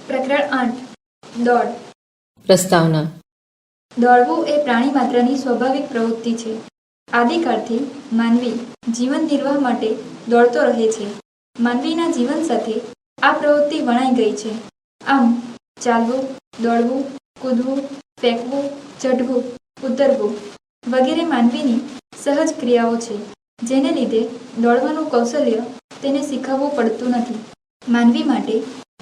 પ્રકરણ 8 દોડ. પ્રસ્તાવના. દોડવું એ પ્રાણી માત્રની સ્વાભાવિક પ્રવૃત્તિ છે. આદિકાળથી માનવી જીવન નિર્વાહ માટે દોડતો રહે છે. માનવીના જીવન સાથે આ પ્રવૃત્તિ વણાઈ ગઈ છે. આમ ચાલવું, દોડવું, કૂદવું, ફેંકવું, ચઢવું, ઉતરવું વગેરે માનવીની સહજ ક્રિયાઓ છે, જેને લીધે દોડવાનું કૌશલ્ય તેને શીખવવું પડતું નથી. માનવી માટે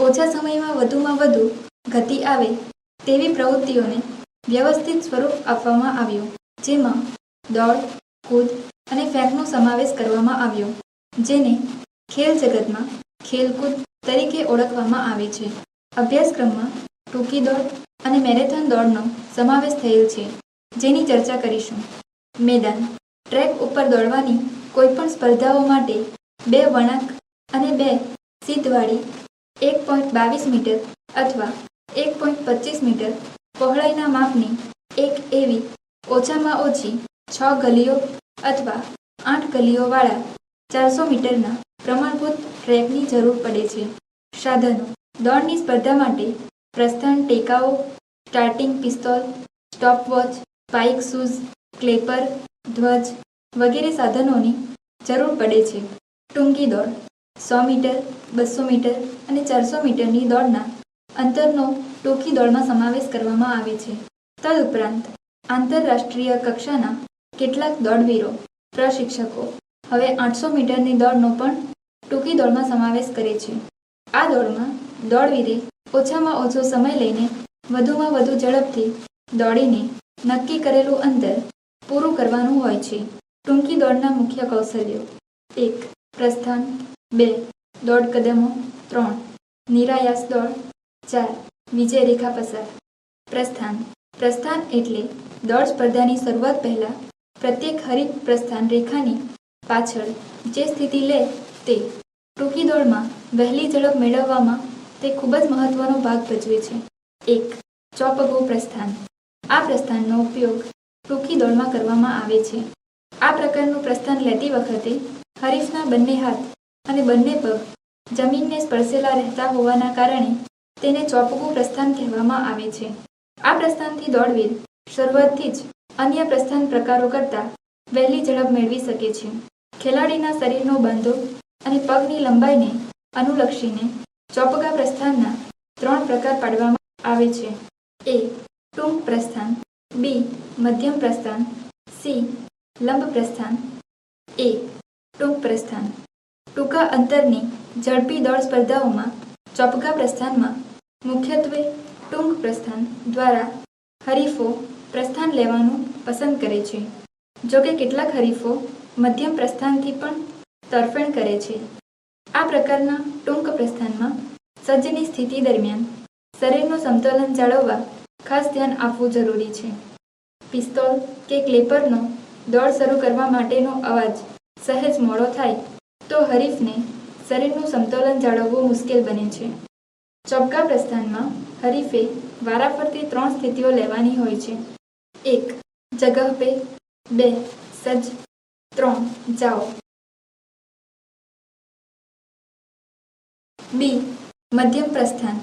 ઓછા સમયમાં વધુમાં વધુ ગતિ આવે તેવી પ્રવૃત્તિઓને વ્યવસ્થિત સ્વરૂપ આપવામાં આવ્યું, જેમાં દોડ, કૂદ અને ફેંકનો સમાવેશ કરવામાં આવ્યો, જેને ખેલ જગતમાં ખેલકૂદ તરીકે ઓળખવામાં આવે છે. અભ્યાસક્રમમાં ટૂંકી દોડ અને મેરેથોન દોડનો સમાવેશ થયેલ છે, જેની ચર્ચા કરીશું. મેદાન. ટ્રેક ઉપર દોડવાની કોઈપણ સ્પર્ધાઓ માટે 2 વળાંક અને 2 સીધવાળી 1.22 મીટર અથવા 1.25 મીટર પહોળાઈના માપની એક એવી ઓછામાં ઓછી 6 ગલીઓ અથવા 8 ગલીઓવાળા 400 મીટરના પ્રમાણભૂત ટ્રેકની જરૂર પડે છે. સાધનો. દોડની સ્પર્ધા માટે પ્રસ્થાન ટેકાઓ, starting pistol, stopwatch, spike shoes, clapper, ધ્વજ વગેરે સાધનોની જરૂર પડે છે. ટૂંકી દોડ. 100 મીટર, 200 મીટર અને 400 મીટરની દોડના અંતરનો ટૂંકી દોડમાં સમાવેશ કરવામાં આવે છે. તદુપરાંત આંતરરાષ્ટ્રીય કક્ષાના કેટલાક દોડવીરો, પ્રશિક્ષકો હવે 800 મીટરની દોડનો પણ ટૂંકી દોડમાં સમાવેશ કરે છે. આ દોડમાં દોડવીરે ઓછામાં ઓછો સમય લઈને વધુમાં વધુ ઝડપથી દોડીને નક્કી કરેલું અંતર પૂરું કરવાનું હોય છે. ટૂંકી દોડના મુખ્ય કૌશલ્યો: 1. પ્રસ્થાન. 2. દોડ કદમો. 3. નિરાયાસ દોડ. 4. વિજય રેખા પસાર. પ્રસ્થાન. પ્રસ્થાન એટલે દોડ સ્પર્ધાની શરૂઆત પહેલા પ્રત્યેક હરીફ પ્રસ્થાન રેખાની પાછળ જે સ્થિતિ લે તે. ટૂંકી દોડમાં વહેલી ઝડપ મેળવવામાં તે ખૂબ જ મહત્વનો ભાગ ભજવે છે. 1. ચોપગું પ્રસ્થાન. આ પ્રસ્થાનનો ઉપયોગ ટૂંકી દોડમાં કરવામાં આવે છે. આ પ્રકારનું પ્રસ્થાન લેતી વખતે હરીફના બંને હાથ અને બંને પગ જમીનને સ્પર્શેલા રહેતા હોવાના કારણે તેને ચોપગું પ્રસ્થાન કહેવામાં આવે છે. આ પ્રસ્થાનથી દોડવીર શરૂઆતથી જ અન્ય પ્રસ્થાન પ્રકારો કરતાં વહેલી ઝડપ મેળવી શકે છે. ખેલાડીના શરીરનો બાંધો અને પગની લંબાઈને અનુલક્ષીને ચોપગા પ્રસ્થાનના 3 પ્રકાર પાડવામાં આવે છે. A. ટૂંક પ્રસ્થાન. B. મધ્યમ પ્રસ્થાન. C. લંબ પ્રસ્થાન. A. ટૂંક પ્રસ્થાન. ટૂંકા અંતરની ઝડપી દોડ સ્પર્ધાઓમાં ચોપગા પ્રસ્થાનમાં મુખ્યત્વે ટૂંક પ્રસ્થાન દ્વારા હરીફો પ્રસ્થાન લેવાનું પસંદ કરે છે. જોકે કેટલાક હરીફો મધ્યમ પ્રસ્થાનથી પણ તરફેણ કરે છે. આ પ્રકારના ટૂંક પ્રસ્થાનમાં સજ્જની સ્થિતિ દરમિયાન શરીરનું સમતોલન જાળવવા ખાસ ધ્યાન આપવું જરૂરી છે. પિસ્તોલ કે ક્લેપરનો દોડ શરૂ કરવા માટેનો અવાજ સહેજ મોડો થાય તો હરીફને શરીરનું સમતોલન જાળવવું મુશ્કેલ બને છે. ચોપગા પ્રસ્થાનમાં હરીફે વારાફરતી 3 સ્થિતિઓ લેવાની હોય છે. 1. જગહ પે. 2. સજ્જ. 3. જાઓ. B. મધ્યમ પ્રસ્થાન.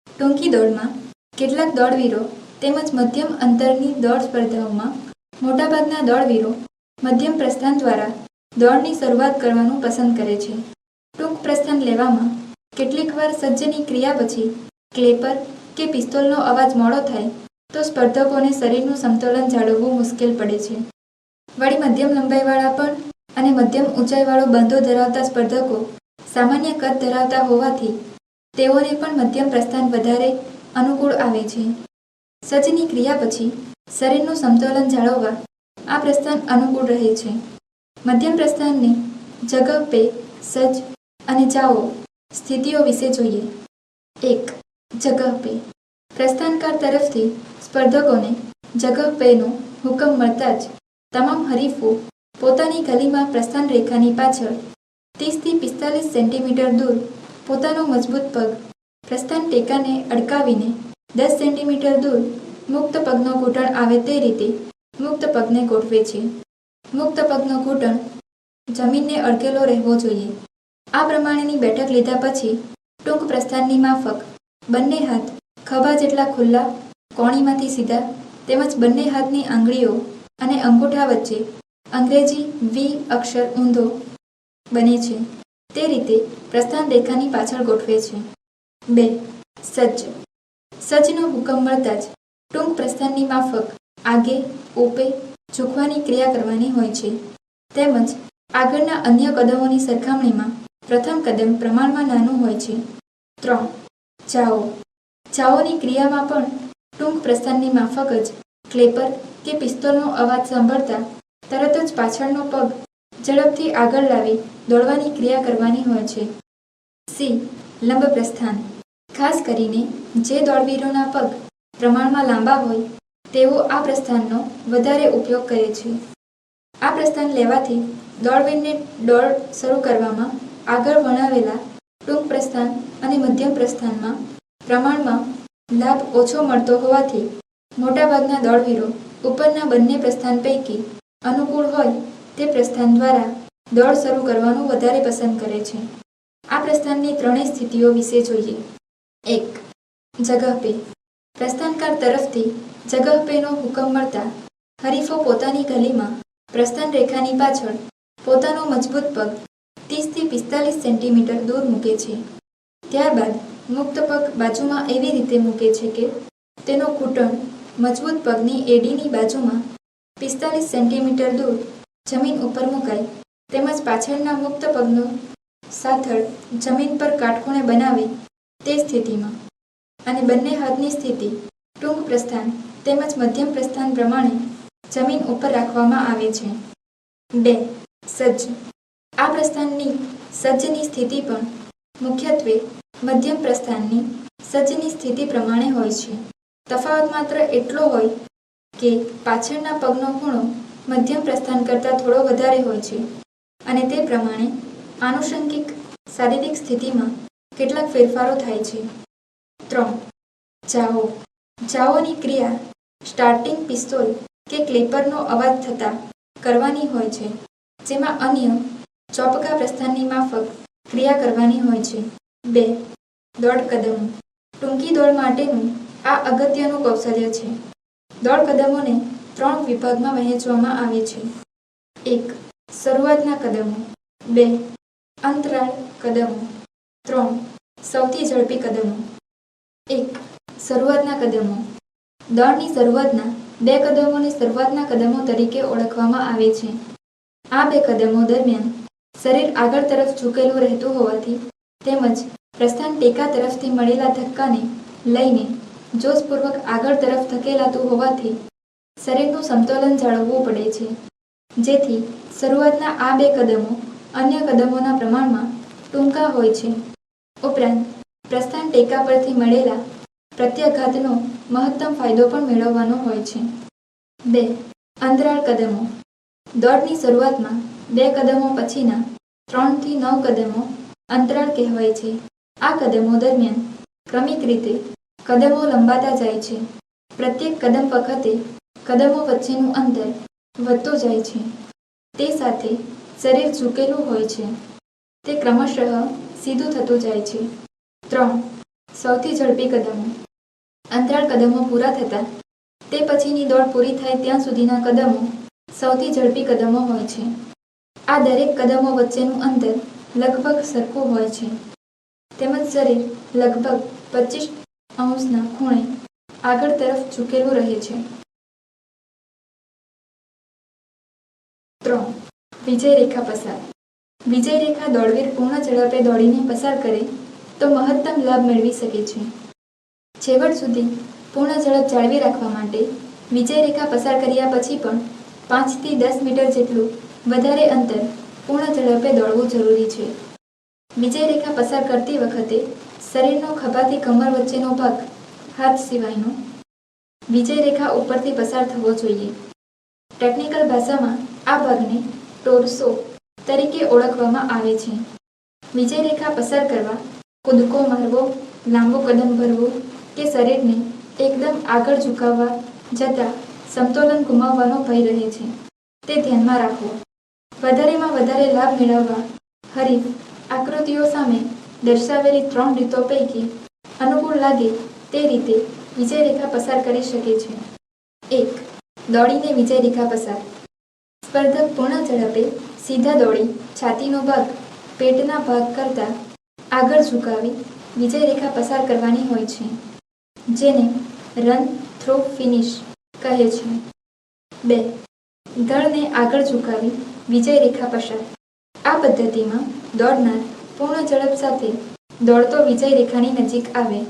ટૂંકી દોડમાં કેટલાક દોડવીરો તેમજ મધ્યમ અંતરની દોડ સ્પર્ધાઓમાં મોટાભાગના દોડવીરો મધ્યમ પ્રસ્થાન દ્વારા દોડની શરૂઆત કરવાનું પસંદ કરે છે. ટૂંક પ્રસ્થાન લેવામાં કેટલીકવાર સજ્જની ક્રિયા પછી ક્લેપર કે પિસ્તોલનો અવાજ મોડો થાય તો સ્પર્ધકોને શરીરનું સમતોલન જાળવવું મુશ્કેલ પડે છે. વળી મધ્યમ લંબાઈવાળા પણ અને મધ્યમ ઊંચાઈવાળો બાંધો ધરાવતા સ્પર્ધકો સામાન્ય કદ ધરાવતા હોવાથી તેઓને પણ મધ્યમ પ્રસ્થાન વધારે અનુકૂળ આવે છે. સજ્જની ક્રિયા પછી શરીરનું સમતોલન જાળવવા આ પ્રસ્થાન અનુકૂળ રહે છે. મધ્યમ પ્રસ્થાનની જગહ પે, સજ્જ અને જાઓ સ્થિતિઓ વિશે જોઈએ. 1. જગહ પે. પ્રસ્થાનકાર તરફથી સ્પર્ધકોને જગહ પેનો હુકમ મળતા જ તમામ હરીફો પોતાની ગલીમાં પ્રસ્થાન રેખાની પાછળ 30 થી 45 સેન્ટીમીટર દૂર પોતાનો મજબૂત પગ પ્રસ્થાન ટેકાને અડકાવીને 10 સેન્ટીમીટર દૂર મુક્ત પગનો ઘૂંટણ આવે તે રીતે મુક્ત પગને ગોઠવે છે. મુક્ત પગનો ઘૂંટણ જમીનને અડકેલો રહેવો જોઈએ. આ પ્રમાણેની બેઠક લીધા પછી ટૂંક પ્રસ્થાનની માફક બંને હાથ ખભા જેટલા ખુલ્લા, કોણીમાંથી સીધા, તેમજ બંને હાથની આંગળીઓ અને અંગૂઠા વચ્ચે અંગ્રેજી વી અક્ષર ઊંધો બને છે તે રીતે પ્રસ્થાન રેખાની પાછળ ગોઠવે છે. 2. સજ્જ. સજ્જનો હુકમ મળતા જ ટૂંક પ્રસ્થાનની માફક આગે ઓપે ઝૂકવાની ક્રિયા કરવાની હોય છે. તેમજ આગળના અન્ય કદમોની સરખામણીમાં પ્રથમ કદમ પ્રમાણમાં નાનું હોય છે. 3. ચાઓ. ચાઓની ક્રિયામાં પણ ટૂંક પ્રસ્થાનની માફક જ ક્લેપર કે પિસ્તોલનો અવાજ સાંભળતા તરત જ પાછળનો પગ ઝડપથી આગળ લાવી દોડવાની ક્રિયા કરવાની હોય છે. સી. લંબ પ્રસ્થાન. ખાસ કરીને જે દોડવીરોના પગ પ્રમાણમાં લાંબા હોય તેઓ આ પ્રસ્થાનનો વધારે ઉપયોગ કરે છે. આ પ્રસ્થાન લેવાથી દોડવીરને દોડ શરૂ કરવામાં આગળ વર્ણવેલા ટૂંક પ્રસ્થાન અને મધ્યમ પ્રસ્થાનમાં પ્રમાણમાં લાભ ઓછો મળતો હોવાથી મોટાભાગના દોડવીરો ઉપરના બંને પ્રસ્થાન પૈકી અનુકૂળ હોય તે પ્રસ્થાન દ્વારા દોડ શરૂ કરવાનું વધારે પસંદ કરે છે. આ પ્રસ્થાનની ત્રણેય સ્થિતિઓ વિશે જોઈએ. 1. જગહ પે. પ્રસ્થાનકાર તરફથી જગહ પેનો હુકમ મળતા હરીફો પોતાની ગલીમાં પ્રસ્થાન રેખાની પાછળ પોતાનો મજબૂત પગ 30 થી 45 સેન્ટીમીટર દૂર મૂકે છે. ત્યારબાદ મુક્ત પગ બાજુમાં એવી રીતે મૂકે છે કે તેનો ઘૂંટણ મજબૂત પગની એડીની બાજુમાં 45 સેન્ટીમીટર દૂર જમીન ઉપર મુકાય, તેમજ પાછળના મુક્ત પગનો સાથળ જમીન પર કાટખૂણે બનાવે તે સ્થિતિમાં, અને બંને હાથની સ્થિતિ ટૂંક પ્રસ્થાન તેમજ મધ્યમ પ્રસ્થાન પ્રમાણે જમીન ઉપર રાખવામાં આવે છે. 2. સજ્જ. આ પ્રસ્થાનની સજ્જની સ્થિતિ પણ મુખ્યત્વે મધ્યમ પ્રસ્થાનની સજ્જની સ્થિતિ પ્રમાણે હોય છે. તફાવત માત્ર એટલો હોય કે પાછળના પગનો ખૂણો મધ્યમ પ્રસ્થાન કરતાં થોડો વધારે હોય છે, અને તે પ્રમાણે આનુષંગિક શારીરિક સ્થિતિમાં કેટલાક ફેરફારો થાય છે. 3. ચાઓ. ચાઓની ક્રિયા સ્ટાર્ટિંગ પિસ્તોલ કે ક્લેપરનો અવાજ થતાં કરવાની હોય છે, જેમાં અન્ય ચોપકા પ્રસ્થાનની માફક ક્રિયા કરવાની હોય છે. 2. દોડ કદમો. ટૂંકી દોડ માટેનું આ અગત્યનું કૌશલ્ય છે. દોડ કદમોને 3 વિભાગમાં વહેંચવામાં આવે છે. 1. શરૂઆતના કદમો. 2. અંતરાળ કદમો. 3. સૌથી ઝડપી કદમો. 1. શરૂઆતના કદમો. દોડની શરૂઆતના 2 કદમોને શરૂઆતના કદમો તરીકે ઓળખવામાં આવે છે. આ 2 કદમો દરમિયાન શરીર આગળ તરફ ઝૂકેલું રહેતું હોવાથી તેમજ પ્રસ્થાન ટેકા તરફથી મળેલા ધક્કાને લઈને જોશપૂર્વક આગળ તરફ ધકેલાતું હોવાથી શરીરનું સમતોલન જાળવવું પડે છે, જેથી શરૂઆતના આ 2 કદમો અન્ય કદમોના પ્રમાણમાં ટૂંકા હોય છે. ઉપરાંત પ્રસ્થાન ટેકા પરથી મળેલા પ્રત્યાઘાતનો મહત્તમ ફાયદો પણ મેળવવાનો હોય છે. 2. અંતરાળ કદમો. દોડની શરૂઆતમાં 2 કદમો પછીના 3 થી 9 કદમો અંતરાળ કહેવાય છે. આ કદમો દરમિયાન ક્રમિક રીતે કદમો લંબાતા જાય છે. પ્રત્યેક કદમ વખતે કદમો વચ્ચેનું અંતર વધતું જાય છે. તે સાથે શરીર ઝૂકેલું હોય છે. તે ક્રમશઃ સીધું થતું જાય છે. 3. સૌથી ઝડપી કદમો. અંતરાળ કદમો પૂરા થતાં તે પછીની દોડ પૂરી થાય ત્યાં સુધીના કદમો સૌથી ઝડપી કદમો હોય છે. આ દરેક કદમો વચ્ચેનું અંતર લગભગ સરખું હોય છે, તેમજ શરીર લગભગ 25° ખૂણે આગળ તરફ ઝૂકેલું રહે છે. 3. વિજય રેખા પસાર. વિજય રેખા દોડવીર પૂર્ણ ઝડપે દોડીને પસાર કરે તો મહત્તમ લાભ મેળવી શકે છે. છેવટ સુધી પૂર્ણ ઝડપ જાળવી રાખવા માટે વિજય રેખા પસાર કર્યા પછી પણ 5 થી 10 મીટર જેટલું વધારે અંતર પૂર્ણ ઝડપે દોડવું જરૂરી છે. વિજય રેખા પસાર કરતી વખતે શરીરનો ખભાથી કમર વચ્ચેનો ભાગ હાથ સિવાયનો વિજય રેખા ઉપરથી પસાર થવો જોઈએ. ટેકનિકલ ભાષામાં આ ભાગને ટોર્સો તરીકે ઓળખવામાં આવે છે. વિજય રેખા પસાર કરવા કૂદકો મારવો, લાંબો કદમ ભરવો કે શરીરને એકદમ આગળ ઝુકાવવા જતાં સમતોલન ગુમાવવાનો ભય રહે છે, તે ધ્યાનમાં રાખવો. વધારેમાં વધારે લાભ મેળવવા હરીફ આકૃતિઓ સામે દર્શાવેલી 3 રીતો પૈકી અનુકૂળ લાગે તે રીતે વિજય રેખા પસાર કરી શકે છે. 1. દોડીને વિજય રેખા પસાર. સ્પર્ધક પૂર્ણ ઝડપે સીધા દોડી છાતીનો ભાગ પેટના ભાગ કરતાં આગળ ઝુકાવી વિજય રેખા પસાર કરવાની હોય છે, જેને રન થ્રો ફિનિશ કહે છે. 2. દળને આગળ ઝુકાવી વિજય રેખા પસાર. આ પદ્ધતિમાં દોડનાર પૂર્ણ ઝડપ સાથે દોડતો વિજય રેખાની નજીક આવે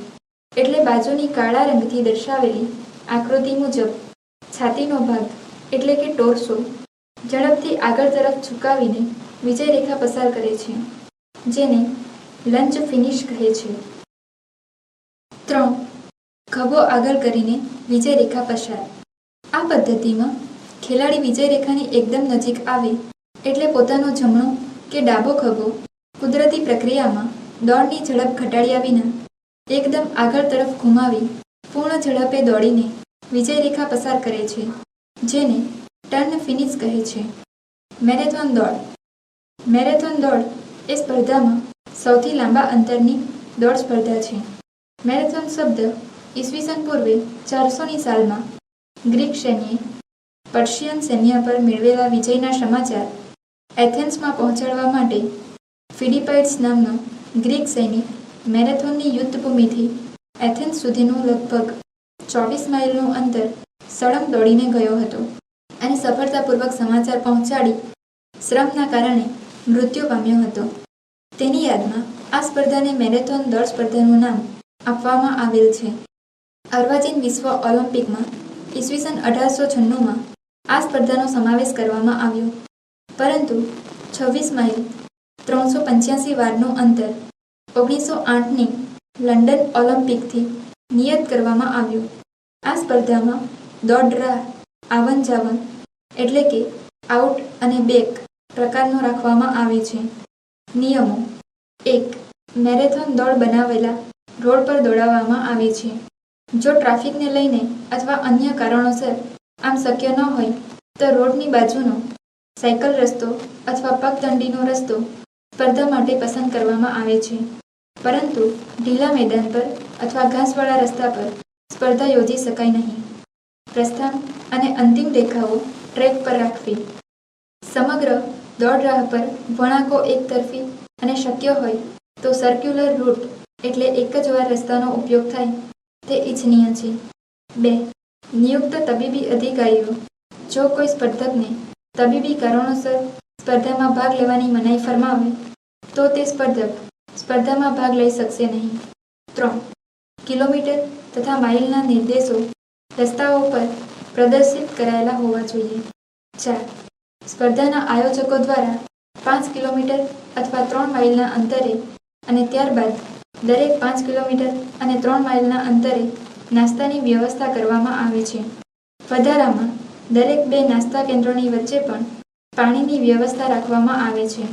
એટલે બાજુની કાળા રંગથી દર્શાવેલી આકૃતિ મુજબ છાતીનો ભાગ એટલે કે ટોર્સો ઝડપથી આગળ તરફ ઝુકાવીને વિજય રેખા પસાર કરે છે, જેને લંચ ફિનિશ કહે છે. 3. ખભો આગળ કરીને વિજય રેખા પસાર. આ પદ્ધતિમાં ખેલાડી વિજય રેખાની એકદમ નજીક આવે એટલે પોતાનો જમણો કે ડાબો ખભો કુદરતી પ્રક્રિયામાં દોડની ઝડપ ઘટાડ્યા વિના એકદમ આગળ તરફ ઘુમાવી પૂર્ણ ઝડપે દોડીને વિજય રેખા પસાર કરે છે, જેને ટર્ન ફિનિશ કહે છે. મેરેથોન દોડ. મેરેથોન દોડ એ સ્પર્ધામાં સૌથી લાંબા અંતરની દોડ સ્પર્ધા છે. મેરેથોન શબ્દ ઈસવીસન પૂર્વે 400ની સાલમાં ગ્રીક સૈન્યે પર્શિયન સૈન્ય પર મેળવેલા વિજયના સમાચાર એથેન્સમાં પહોંચાડવા માટે ફિલિપાઇડ્સ નામનો ગ્રીક સૈનિક મેરેથોનની યુદ્ધભૂમિથી એથેન્સ સુધીનું લગભગ 24 માઇલનું અંતર સળંગ દોડીને ગયો હતો અને સફળતાપૂર્વક સમાચાર પહોંચાડી શ્રમના કારણે મૃત્યુ પામ્યો હતો. તેની યાદમાં આ સ્પર્ધાને મેરેથોન દોડ સ્પર્ધાનું નામ આપવામાં આવેલ છે. અર્વાચીન વિશ્વ ઓલિમ્પિકમાં ઈસવીસન 1896માં આ સ્પર્ધાનો સમાવેશ કરવામાં આવ્યો, પરંતુ 26 માઇલ 385 વારનું અંતર 1908ની લંડન ઓલિમ્પિકથી નિયત કરવામાં આવ્યું. આ સ્પર્ધામાં દોડ રાહ આવન જાવન એટલે કે આઉટ અને બેક પ્રકારનો રાખવામાં આવે છે. નિયમો. 1. મેરેથોન દોડ બનાવેલા રોડ પર દોડાવવામાં આવે છે. જો ટ્રાફિકને લઈને અથવા અન્ય કારણોસર આમ શક્ય ન હોય તો રોડની બાજુનો સાયકલ રસ્તો અથવા પગદંડીનો રસ્તો સ્પર્ધા માટે પસંદ કરવામાં આવે છે, પરંતુ ઢીલા મેદાન પર અથવા ઘાસવાળા રસ્તા પર સ્પર્ધા યોજી શકાય નહીં. પ્રસ્થાન અને અંતિમ રેખાઓ ટ્રેક પર રાખવી. સમગ્ર દોડ રાહ પર વળાંકો એકતરફી અને શક્ય હોય તો સર્ક્યુલર રૂટ એટલે એક જ વાર રસ્તાનો ઉપયોગ થાય તે ઇચ્છનીય છે. 2. નિયુક્ત તબીબી અધિકારીઓ. જો કોઈ સ્પર્ધકને તબીબી કારણોસર સ્પર્ધામાં ભાગ લેવાની મનાઈ ફરમાવે તો તે સ્પર્ધક સ્પર્ધામાં ભાગ લઈ શકશે નહીં. 3. કિલોમીટર તથા માઇલના નિર્દેશો રસ્તાઓ પર પ્રદર્શિત કરાયેલા હોવા જોઈએ. 4. સ્પર્ધાના આયોજકો દ્વારા 5 કિલોમીટર અથવા 3 માઇલના અંતરે અને ત્યારબાદ દરેક 5 કિલોમીટર અને 3 માઇલના અંતરે નાસ્તાની વ્યવસ્થા કરવામાં આવે છે. વધારામાં દરેક 2 નાસ્તા કેન્દ્રોની વચ્ચે પણ પાણીની વ્યવસ્થા રાખવામાં આવે છે.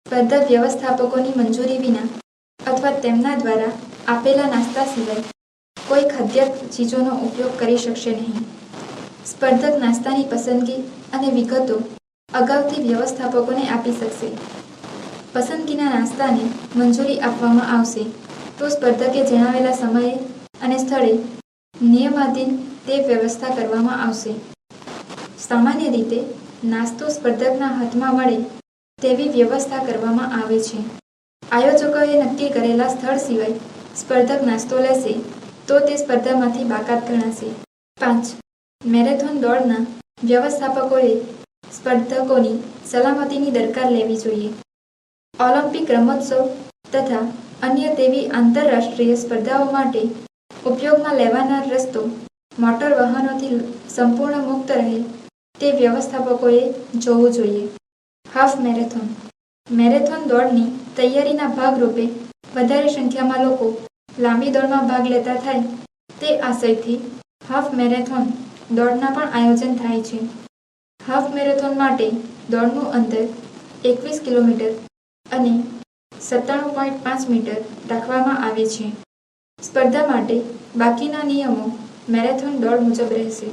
સ્પર્ધા વ્યવસ્થાપકોની મંજૂરી વિના અથવા તેમના દ્વારા આપેલા નાસ્તા સિવાય કોઈ ખાદ્ય ચીજોનો ઉપયોગ કરી શકશે નહીં. સ્પર્ધક નાસ્તાની પસંદગી અને વિગતો અગાઉથી વ્યવસ્થાપકોને આપી શકશે. પસંદગીના નાસ્તાને મંજૂરી આપવામાં આવશે તો સ્પર્ધકે જણાવેલા સમયે અને સ્થળે નિયમાધીન તે વ્યવસ્થા કરવામાં આવશે. સામાન્ય રીતે નાસ્તો સ્પર્ધકના હાથમાં મળે તેવી વ્યવસ્થા કરવામાં આવે છે. આયોજકોએ નક્કી કરેલા સ્થળ સિવાય સ્પર્ધક નાસ્તો લેશે તો તે સ્પર્ધામાંથી બાકાત ગણાશે. 5. મેરેથોન દોડના વ્યવસ્થાપકોએ સ્પર્ધકોની સલામતીની દરકાર લેવી જોઈએ. ઓલિમ્પિક રમતોત્સવ તથા અન્ય તેવી આંતરરાષ્ટ્રીય સ્પર્ધાઓ માટે ઉપયોગમાં લેવાનાર રસ્તો મોટર વાહનોથી સંપૂર્ણ મુક્ત રહે તે વ્યવસ્થાપકોએ જોવું જોઈએ. Half marathon. મેરેથોન દોડની તૈયારીના ભાગરૂપે વધારે સંખ્યામાં લોકો લાંબી દોડમાં ભાગ લેતા થાય તે આશયથી હાફ મેરેથોન દોડના પણ આયોજન થાય છે. હાફ મેરેથોન માટે દોડનું અંતર 21 કિલોમીટર અને 97.5 મીટર રાખવામાં આવે છે. સ્પર્ધા માટે બાકીના નિયમો મેરેથોન દોડ મુજબ રહેશે.